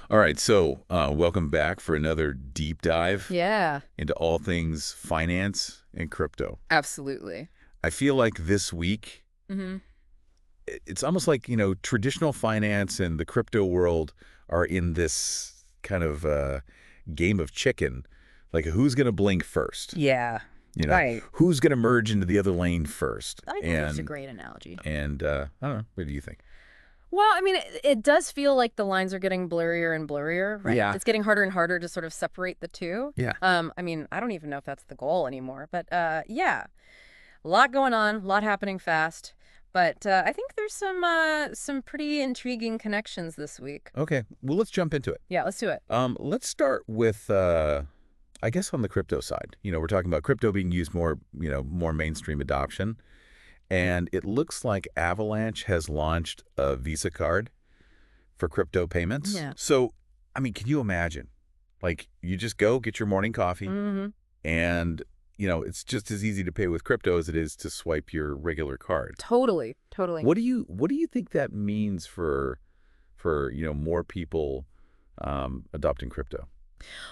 All right, so welcome back for another deep dive Yeah, into all things finance and crypto. absolutely. I feel like this week, Hmm. it's almost like, traditional finance and the crypto world are in this kind of game of chicken. Like, who's going to blink first? Yeah, You know, right. who's going to merge into the other lane first? I think that's a And, great analogy. and I don't know. What do you think? Well, I mean, it does feel like the lines are getting blurrier and blurrier, right? Yeah. It's getting harder and harder to sort of separate the two. Yeah. I mean, I don't even know if that's the goal anymore, but yeah, a lot going on, a lot happening fast. But I think there's some pretty intriguing connections this week. Okay. Well, let's jump into it. Yeah, let's do it. Let's start with I guess on the crypto side. We're talking about crypto being used more, more mainstream adoption. And it looks like Avalanche has launched a Visa card for crypto payments. Yeah. So, I mean, can you imagine? Like, you just go get your morning coffee Hmm. and, it's just as easy to pay with crypto as it is to swipe your regular card. Totally, totally. What do you think that means for more people adopting crypto?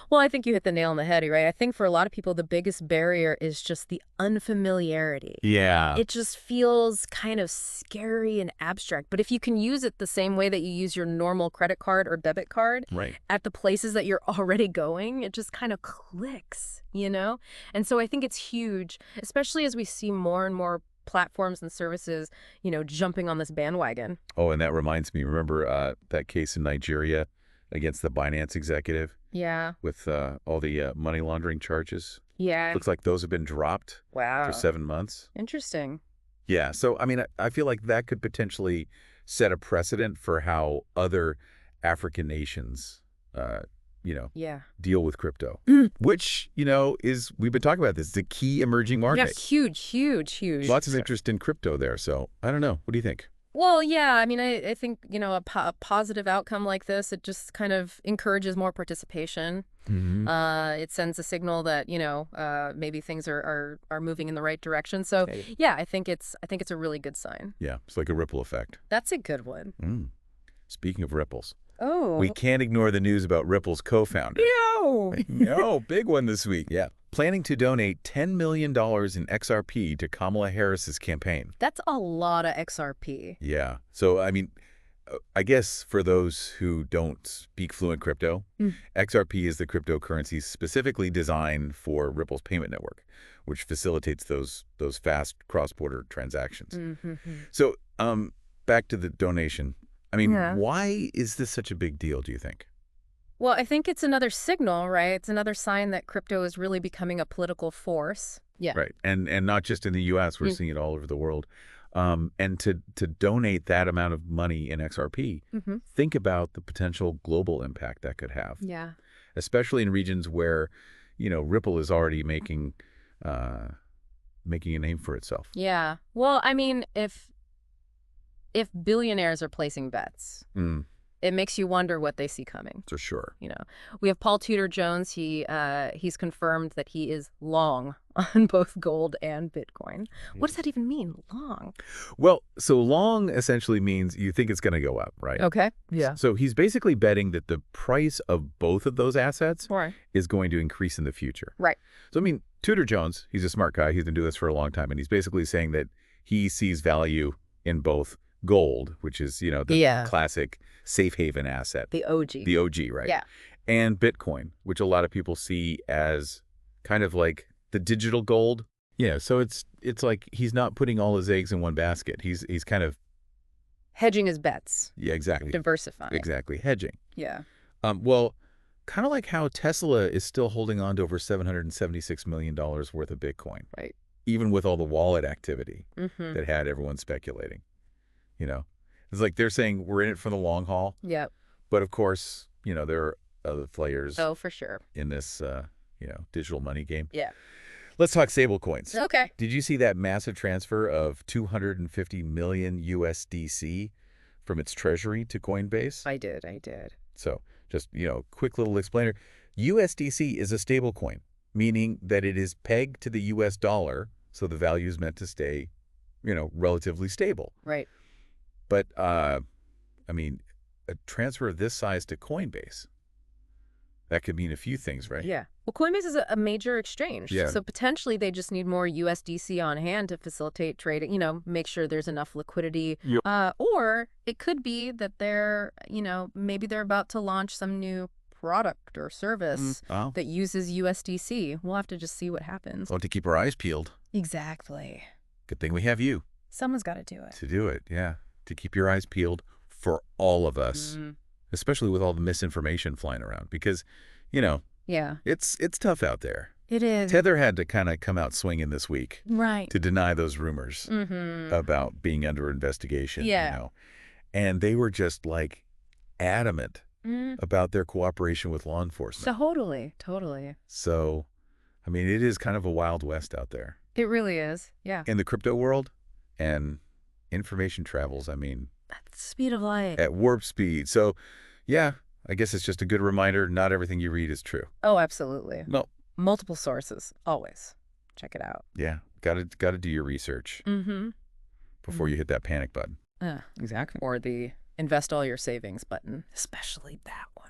Well, I think you hit the nail on the head, right? I think for a lot of people, the biggest barrier is just the unfamiliarity. Yeah. It just feels kind of scary and abstract. But if you can use it the same way that you use your normal credit card or debit card Right. at the places that you're already going, it just kind of clicks, you know? And so I think it's huge, especially as we see more and more platforms and services, jumping on this bandwagon. Oh, and that reminds me, remember that case in Nigeria against the Binance executive Yeah. with all the money laundering charges? Yeah. Looks like those have been dropped for Wow. 7 months. Interesting. Yeah, so I mean, I feel like that could potentially set a precedent for how other African nations, uh, Yeah. deal with crypto, which, we've been talking about this, it's a key emerging Yeah, market. huge, huge, huge. Lots of interest in crypto there, so I don't know. What do you think? Well, yeah, I mean, I think, a positive outcome like this, it just kind of encourages more participation. Hmm. It sends a signal that, maybe things are moving in the right direction. So, Okay. yeah, I think it's a really good sign. Yeah, it's like a ripple effect. That's a good one. Mm. Speaking of ripples, we Oh, can't ignore the news about Ripple's co-founder. no. No, big one this week. Yeah. Planning to donate $10 million in XRP to Kamala Harris's campaign. That's a lot of XRP. Yeah. So, I mean, I guess for those who don't speak fluent crypto, Mm. XRP is the cryptocurrency specifically designed for Ripple's payment network, which facilitates those fast cross-border transactions. Mm-hmm. So, back to the donation. I mean, Yeah. why is this such a big deal, do you think? Well, I think it's another signal, right? It's another sign that crypto is really becoming a political force. Yeah. Right. And not just in the US, we're Mm. seeing it all over the world. And to donate that amount of money in XRP, Mm-hmm. think about the potential global impact that could have, Yeah. especially in regions where, Ripple is already making a name for itself. Yeah. Well, I mean, if billionaires are placing bets, Mm, it makes you wonder what they see coming. for sure. We have Paul Tudor Jones. He's confirmed that he is long on both gold and Bitcoin. What does that even mean? Long. Well, so long essentially means you think it's going to go up, right? Okay. Yeah. So he's basically betting that the price of both of those assets Right. is going to increase in the future. Right. So, I mean, Tudor Jones, he's a smart guy. He's been doing this for a long time. And he's basically saying that he sees value in both gold, which is, the Yeah. classic safe haven asset, The OG. the OG, right? Yeah. And Bitcoin, which a lot of people see as kind of like the digital gold. Yeah. So it's like he's not putting all his eggs in one basket. He's kind of, Hedging his bets. yeah, exactly. Diversifying. Exactly. Hedging. Yeah. Well, kind of like how Tesla is still holding on to over $776 million worth of Bitcoin, Right. even with all the wallet activity Mm-hmm. that had everyone speculating. It's like they're saying we're in it for the long haul. Yep. But of course, there are other players Oh, for sure. in this, digital money game. Yeah. Let's talk stable coins. Okay. Did you see that massive transfer of 250 million USDC from its treasury to Coinbase? I did. So just, quick little explainer. USDC is a stable coin, meaning that it is pegged to the US dollar, so the value is meant to stay, relatively stable. Right. But, I mean, a transfer of this size to Coinbase, that could mean a few things, right? Yeah. Well, Coinbase is a major exchange, Yeah. so potentially they just need more USDC on hand to facilitate trading, make sure there's enough liquidity. Yep. Or it could be that maybe they're about to launch some new product or service Oh. that uses USDC. We'll have to just see what happens. Well, to keep our eyes peeled. Exactly. Good thing we have you Someone's got to do it. to do it, yeah. To keep your eyes peeled for all of us, especially with all the misinformation flying around. Because, Yeah. it's tough out there. It is. Tether had to kind of come out swinging this week Right. to deny those rumors Mm-hmm. about being under investigation. Yeah. And they were just like adamant Mm. about their cooperation with law enforcement. Totally. Totally. So, I mean, it is kind of a wild west out there. It really is. Yeah. In the crypto world, and information travels, I mean, At the speed of light. at warp speed. So, yeah, I guess it's just a good reminder, not everything you read is true. Oh, absolutely. No. Multiple sources, always. Check it out. Yeah, gotta do your research Mm-hmm. before you hit that panic button. Exactly. Or the invest all your savings button. Especially that one.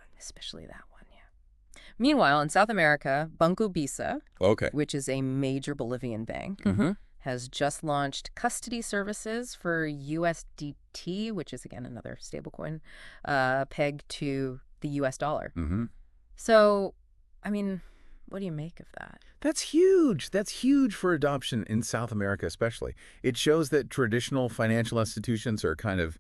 Yeah. Meanwhile, in South America, Banco Bisa, Okay. which is a major Bolivian bank, Mm-hmm. has just launched custody services for USDT, which is, again, another stablecoin, pegged to the US dollar. Mm-hmm. So, I mean, what do you make of that? That's huge. That's huge for adoption in South America, especially. It shows that traditional financial institutions are kind of,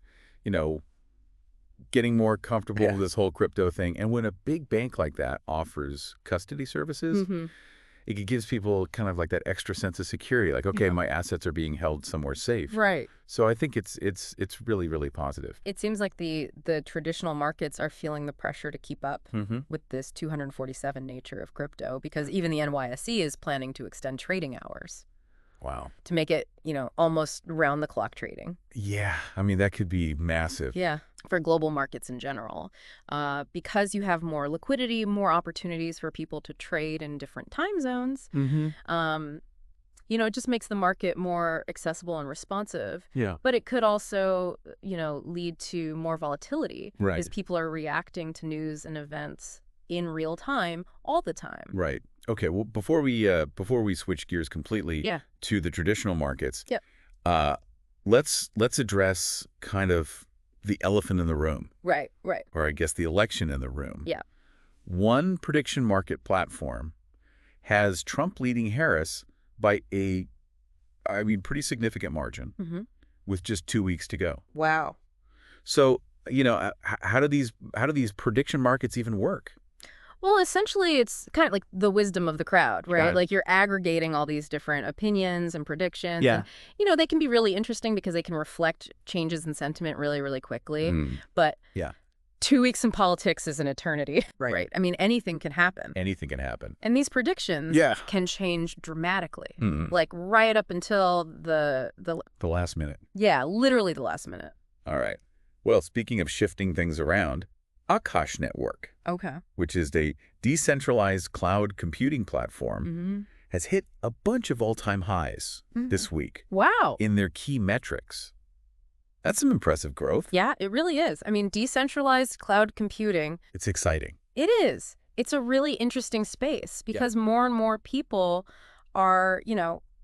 getting more comfortable with this whole crypto thing. And when a big bank like that offers custody services, Mm-hmm. it gives people kind of like that extra sense of security. Like, okay, Yeah. my assets are being held somewhere safe. Right. So I think it's really, really positive. It seems like the traditional markets are feeling the pressure to keep up Mm-hmm. with this 247 nature of crypto, because even the NYSE is planning to extend trading hours Wow. to make it, almost round-the-clock trading. Yeah. I mean, that could be massive. Yeah, for global markets in general. Because you have more liquidity, more opportunities for people to trade in different time zones, Mm-hmm. it just makes the market more accessible and responsive. Yeah. But it could also, lead to more volatility, Right. because people are reacting to news and events in real time all the time. Right. Okay. Well, before we switch gears completely Yeah. to the traditional markets, Yep. let's address kind of the elephant in the room, Right. or I guess the election in the room. Yeah. One prediction market platform has Trump leading Harris by pretty significant margin Mm-hmm. with just 2 weeks to go. Wow. So, how do these prediction markets even work? Well, essentially, it's kind of like the wisdom of the crowd, right? Got it. Like you're aggregating all these different opinions and predictions. Yeah. And, they can be really interesting because they can reflect changes in sentiment really, really quickly. But Yeah. 2 weeks in politics is an eternity. Right. I mean, anything can happen. Anything can happen. And these predictions Yeah. can change dramatically, Mm. like right up until the The last minute. literally the last minute. All right. Well, speaking of shifting things around, Akash Network, Okay. which is a decentralized cloud computing platform, Mm-hmm. has hit a bunch of all-time highs this week Wow. in their key metrics. That's some impressive growth. Yeah, it really is. I mean, decentralized cloud computing, It's exciting. it is. It's a really interesting space because more and more people are,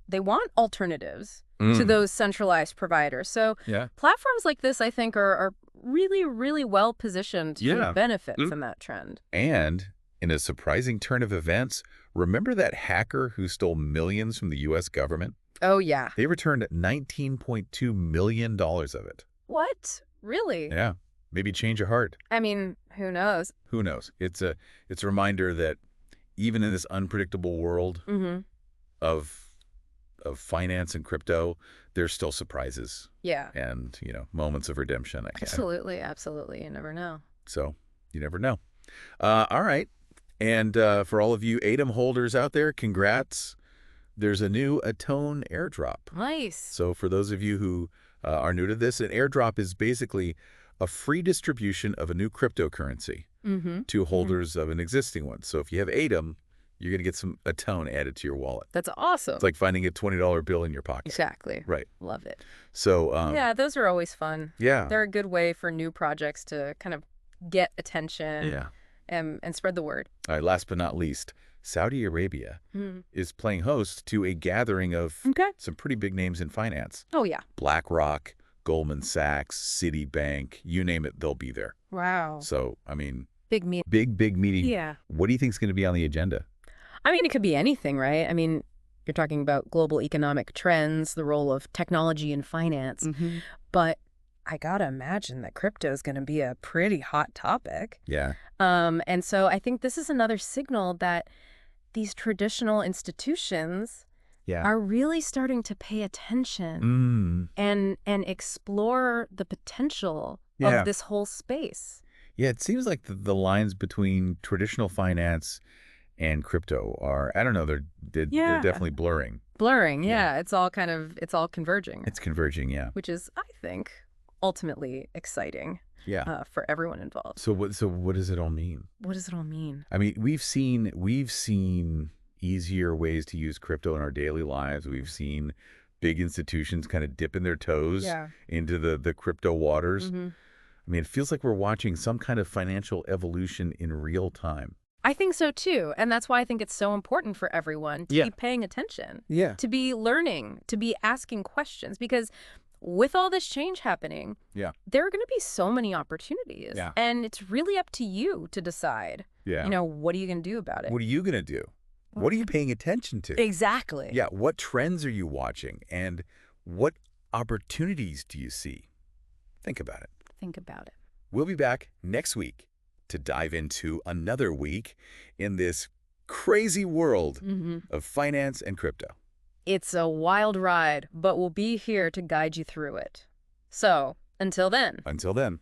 they want alternatives to those centralized providers. So Yeah. platforms like this, I think, are really, really well positioned Yeah. to benefit from that trend. And in a surprising turn of events, remember that hacker who stole millions from the U.S. government? Oh, yeah. They returned $19.2 million of it. What? Really? Yeah. Maybe change your heart. I mean, who knows? Who knows? It's a reminder that even in this unpredictable world Mm-hmm. of finance and crypto, there's still surprises Yeah. and, moments of redemption. Absolutely. Absolutely. You never know. So you never know. All right. And for all of you ATOM holders out there, congrats. There's a new Atone airdrop. Nice. So for those of you who are new to this, an airdrop is basically a free distribution of a new cryptocurrency Mm-hmm. to holders of an existing one. So if you have ATOM, You're going to get a tone added to your wallet. That's awesome. It's like finding a $20 bill in your pocket. Exactly. Right. Love it. So, yeah, those are always fun. yeah. They're a good way for new projects to kind of get attention Yeah. and spread the word. All right, last but not least, Saudi Arabia is playing host to a gathering of Okay. some pretty big names in finance. Oh, yeah. BlackRock, Goldman Sachs, Citibank, you name it, they'll be there. Wow. So, I mean, Big meeting. big meeting. Yeah. What do you think is going to be on the agenda? I mean, it could be anything, right? I mean, you're talking about global economic trends, the role of technology in finance. But I gotta imagine that crypto is going to be a pretty hot topic. Yeah. And so I think this is another signal that these traditional institutions are really starting to pay attention and explore the potential of this whole space. Yeah, it seems like the lines between traditional finance and crypto are, I don't know, they're definitely blurring. Blurring, yeah. It's all converging. It's converging, yeah. Which is, I think, ultimately exciting. Yeah. For everyone involved. So what does it all mean? What does it all mean? I mean, we've seen easier ways to use crypto in our daily lives. We've seen big institutions kind of dipping their toes into the crypto waters. I mean, it feels like we're watching some kind of financial evolution in real time. I think so, too. And that's why I think it's so important for everyone to be paying attention, to be learning, to be asking questions. Because with all this change happening, there are going to be so many opportunities. And it's really up to you to decide, what are you going to do about it? What are you going to do? What are you paying attention to? Exactly. Yeah, what trends are you watching? And what opportunities do you see? Think about it. Think about it. We'll be back next week to dive into another week in this crazy world of finance and crypto. It's a wild ride, but we'll be here to guide you through it. So, until then. Until then.